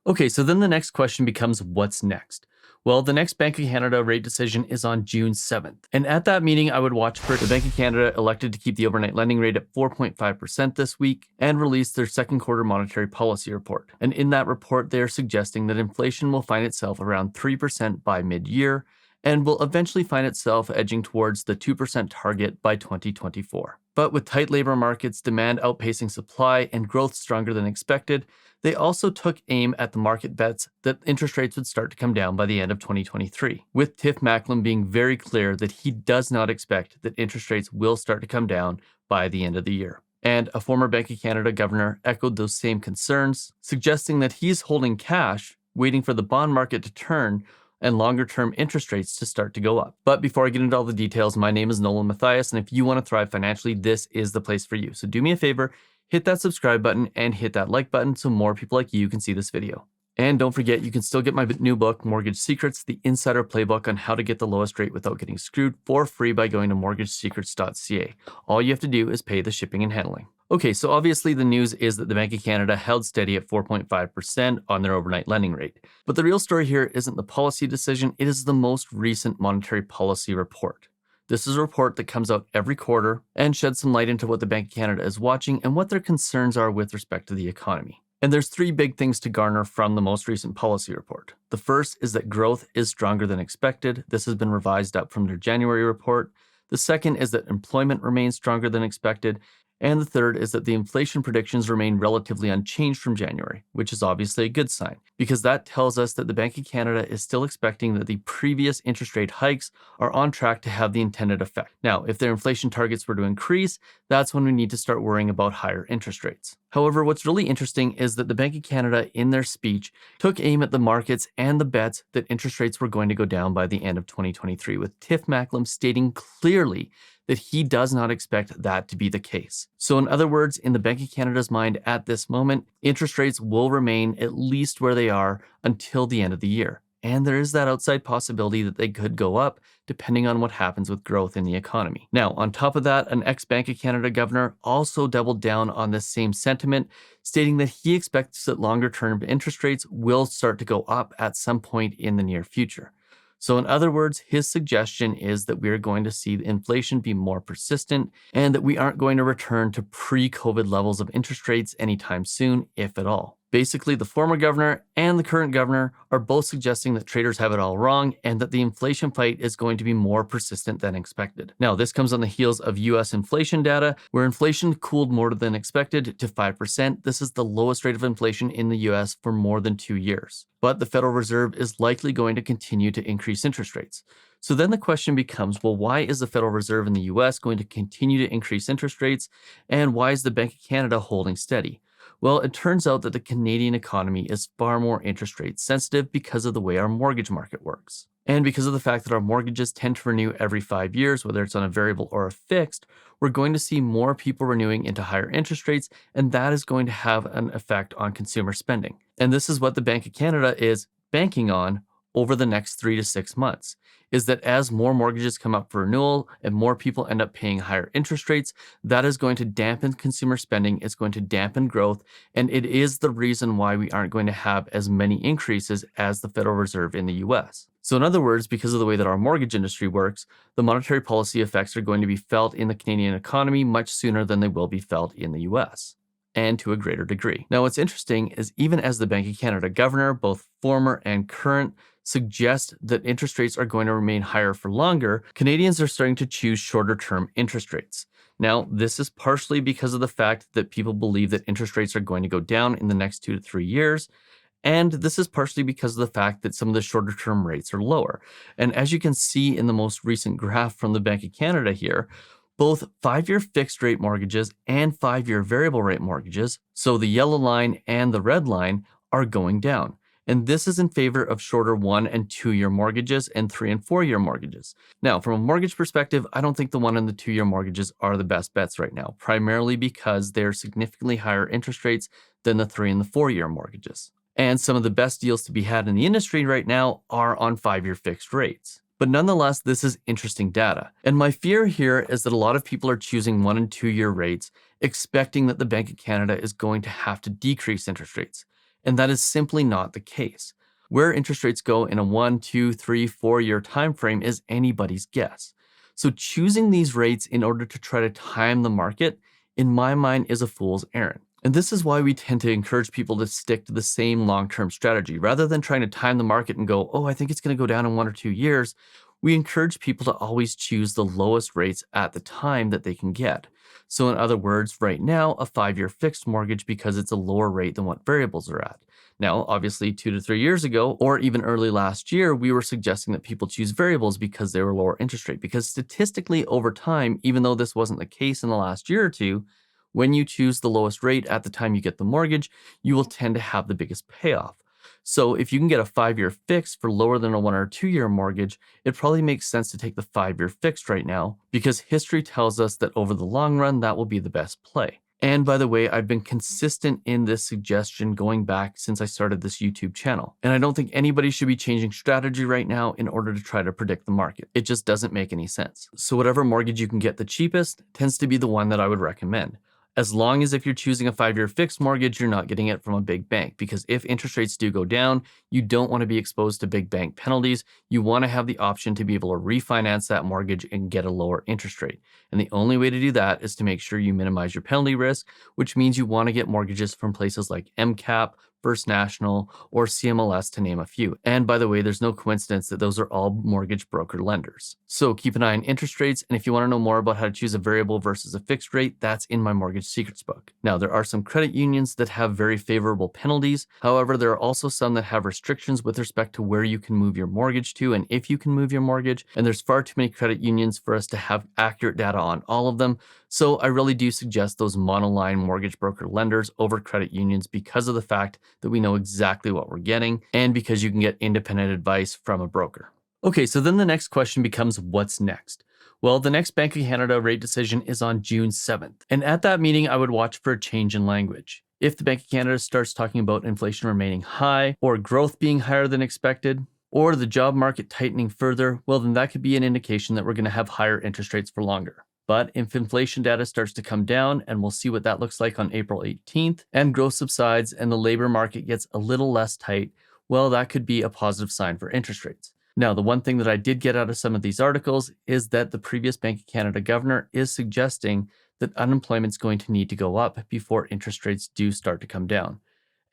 Okay, so then the next question becomes what's next? Well, the next Bank of Canada rate decision is on June 7th. And at that meeting, I would watch for the Bank of Canada elected to keep the overnight lending rate at 4.5% this week and release their second quarter monetary policy report. And in that report, they are suggesting that inflation will find itself around 3% by mid-year and will eventually find itself edging towards the 2% target by 2024. But with tight labor markets, demand outpacing supply, and growth stronger than expected, they also took aim at the market bets that interest rates would start to come down by the end of 2023, with Tiff Macklem being very clear that he does not expect that interest rates will start to come down by the end of the year. And a former Bank of Canada governor echoed those same concerns, suggesting that he's holding cash, waiting for the bond market to turn and longer-term interest rates to start to go up. But before I get into all the details, my name is Nolan Matthias, and if you want to thrive financially, this is the place for you. So do me a favor, hit that subscribe button and hit that like button so more people like you can see this video. And don't forget, you can still get my new book, Mortgage Secrets, the Insider Playbook on how to get the lowest rate without getting screwed, for free by going to mortgagesecrets.ca. All you have to do is pay the shipping and handling. Okay, so obviously the news is that the Bank of Canada held steady at 4.5% on their overnight lending rate. But the real story here isn't the policy decision, it is the most recent monetary policy report. This is a report that comes out every quarter and sheds some light into what the Bank of Canada is watching and what their concerns are with respect to the economy. And there's three big things to garner from the most recent policy report. The first is that growth is stronger than expected. This has been revised up from their January report. The second is that employment remains stronger than expected. And the third is that the inflation predictions remain relatively unchanged from January, which is obviously a good sign, because that tells us that the Bank of Canada is still expecting that the previous interest rate hikes are on track to have the intended effect. Now, if their inflation targets were to increase, that's when we need to start worrying about higher interest rates. However, what's really interesting is that the Bank of Canada, in their speech, took aim at the markets and the bets that interest rates were going to go down by the end of 2023, with Tiff Macklem stating clearly that he does not expect that to be the case. So in other words, in the Bank of Canada's mind at this moment, interest rates will remain at least where they are until the end of the year. And there is that outside possibility that they could go up depending on what happens with growth in the economy. Now, on top of that, an ex-Bank of Canada governor also doubled down on this same sentiment, stating that he expects that longer-term interest rates will start to go up at some point in the near future. So in other words, his suggestion is that we are going to see inflation be more persistent and that we aren't going to return to pre-COVID levels of interest rates anytime soon, if at all. Basically, the former governor and the current governor are both suggesting that traders have it all wrong and that the inflation fight is going to be more persistent than expected. Now, this comes on the heels of US inflation data, where inflation cooled more than expected to 5%. This is the lowest rate of inflation in the US for more than 2 years. But the Federal Reserve is likely going to continue to increase interest rates. So then the question becomes, well, why is the Federal Reserve in the US going to continue to increase interest rates, and why is the Bank of Canada holding steady? Well, it turns out that the Canadian economy is far more interest rate sensitive because of the way our mortgage market works. And because of the fact that our mortgages tend to renew every 5 years, whether it's on a variable or a fixed, we're going to see more people renewing into higher interest rates, and that is going to have an effect on consumer spending. And this is what the Bank of Canada is banking on over the next 3 to 6 months, is that as more mortgages come up for renewal and more people end up paying higher interest rates, that is going to dampen consumer spending, it's going to dampen growth, and it is the reason why we aren't going to have as many increases as the Federal Reserve in the US. So in other words, because of the way that our mortgage industry works, the monetary policy effects are going to be felt in the Canadian economy much sooner than they will be felt in the US, and to a greater degree. Now, what's interesting is even as the Bank of Canada governor, both former and current, suggest that interest rates are going to remain higher for longer, Canadians are starting to choose shorter-term interest rates. Now, this is partially because of the fact that people believe that interest rates are going to go down in the next 2 to 3 years, and this is partially because of the fact that some of the shorter-term rates are lower. And as you can see in the most recent graph from the Bank of Canada here, both 5-year fixed rate mortgages and 5-year variable rate mortgages, so the yellow line and the red line, are going down. And this is in favor of shorter 1 and 2 year mortgages and 3 and 4 year mortgages. Now, from a mortgage perspective, I don't think the 1 and the 2 year mortgages are the best bets right now, primarily because they're significantly higher interest rates than the 3 and the 4 year mortgages. And some of the best deals to be had in the industry right now are on 5-year fixed rates. But nonetheless, this is interesting data. And my fear here is that a lot of people are choosing 1 and 2 year rates, expecting that the Bank of Canada is going to have to decrease interest rates. And that is simply not the case. Where interest rates go in a 1, 2, 3, 4-year time frame is anybody's guess. So choosing these rates in order to try to time the market, in my mind, is a fool's errand. And this is why we tend to encourage people to stick to the same long-term strategy. Rather than trying to time the market and go, oh, I think it's going to go down in 1 or 2 years, we encourage people to always choose the lowest rates at the time that they can get. So in other words, right now, a 5-year fixed mortgage because it's a lower rate than what variables are at. Now, obviously 2 to 3 years ago, or even early last year, we were suggesting that people choose variables because they were lower interest rate. Because statistically over time, even though this wasn't the case in the last year or two, when you choose the lowest rate at the time you get the mortgage, you will tend to have the biggest payoff. So if you can get a 5-year fixed for lower than a 1 or 2-year mortgage, it probably makes sense to take the 5-year fixed right now because history tells us that over the long run, that will be the best play. And by the way, I've been consistent in this suggestion going back since I started this YouTube channel. And I don't think anybody should be changing strategy right now in order to try to predict the market. It just doesn't make any sense. So whatever mortgage you can get the cheapest tends to be the one that I would recommend. As long as if you're choosing a 5-year fixed mortgage, you're not getting it from a big bank, because if interest rates do go down, you don't want to be exposed to big bank penalties. You want to have the option to be able to refinance that mortgage and get a lower interest rate. And the only way to do that is to make sure you minimize your penalty risk, which means you want to get mortgages from places like MCAP, First National, or CMLS, to name a few. And by the way, there's no coincidence that those are all mortgage broker lenders. So keep an eye on interest rates, and if you want to know more about how to choose a variable versus a fixed rate, that's in my Mortgage Secrets book. Now, there are some credit unions that have very favorable penalties. However, there are also some that have restrictions with respect to where you can move your mortgage to and if you can move your mortgage. And there's far too many credit unions for us to have accurate data on all of them. So I really do suggest those monoline mortgage broker lenders over credit unions because of the fact that we know exactly what we're getting and because you can get independent advice from a broker. Okay, so then the next question becomes, what's next? Well, the next Bank of Canada rate decision is on June 7th. And at that meeting, I would watch for a change in language. If the Bank of Canada starts talking about inflation remaining high, or growth being higher than expected, or the job market tightening further, well, then that could be an indication that we're going to have higher interest rates for longer. But if inflation data starts to come down, and we'll see what that looks like on April 18th, and growth subsides and the labor market gets a little less tight, well, that could be a positive sign for interest rates. Now, the one thing that I did get out of some of these articles is that the previous Bank of Canada governor is suggesting that unemployment's going to need to go up before interest rates do start to come down.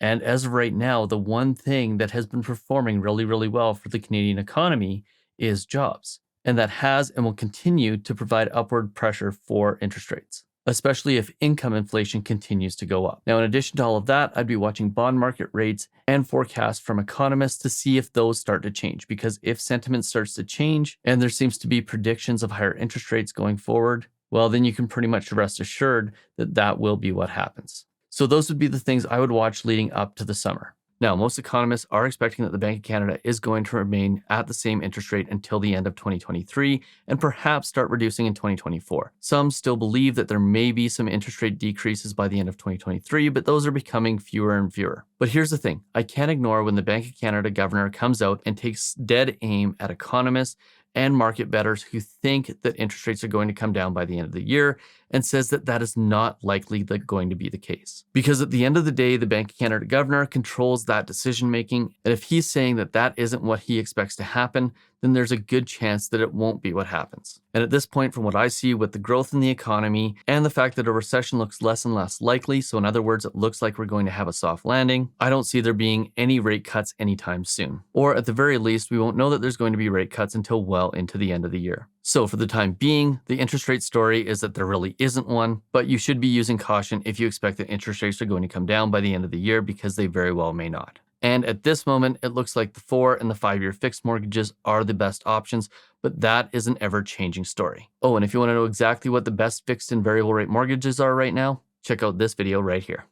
And as of right now, the one thing that has been performing really, really well for the Canadian economy is jobs. And that has and will continue to provide upward pressure for interest rates, especially if income inflation continues to go up. Now, in addition to all of that, I'd be watching bond market rates and forecasts from economists to see if those start to change, because if sentiment starts to change and there seems to be predictions of higher interest rates going forward, well, then you can pretty much rest assured that that will be what happens. So those would be the things I would watch leading up to the summer. Now, most economists are expecting that the Bank of Canada is going to remain at the same interest rate until the end of 2023 and perhaps start reducing in 2024. Some still believe that there may be some interest rate decreases by the end of 2023, but those are becoming fewer and fewer. But here's the thing, I can't ignore when the Bank of Canada governor comes out and takes dead aim at economists and market bettors who think that interest rates are going to come down by the end of the year and says that that is not likely going to be the case. Because at the end of the day, the Bank of Canada governor controls that decision making, and if he's saying that that isn't what he expects to happen, then there's a good chance that it won't be what happens. And at this point, from what I see with the growth in the economy and the fact that a recession looks less and less likely, so in other words, it looks like we're going to have a soft landing, I don't see there being any rate cuts anytime soon. Or at the very least, we won't know that there's going to be rate cuts until well into the end of the year. So for the time being, the interest rate story is that there really isn't one, but you should be using caution if you expect that interest rates are going to come down by the end of the year, because they very well may not. And at this moment, it looks like the 4 and the 5-year fixed mortgages are the best options, but that is an ever-changing story. Oh, and if you want to know exactly what the best fixed and variable rate mortgages are right now, check out this video right here.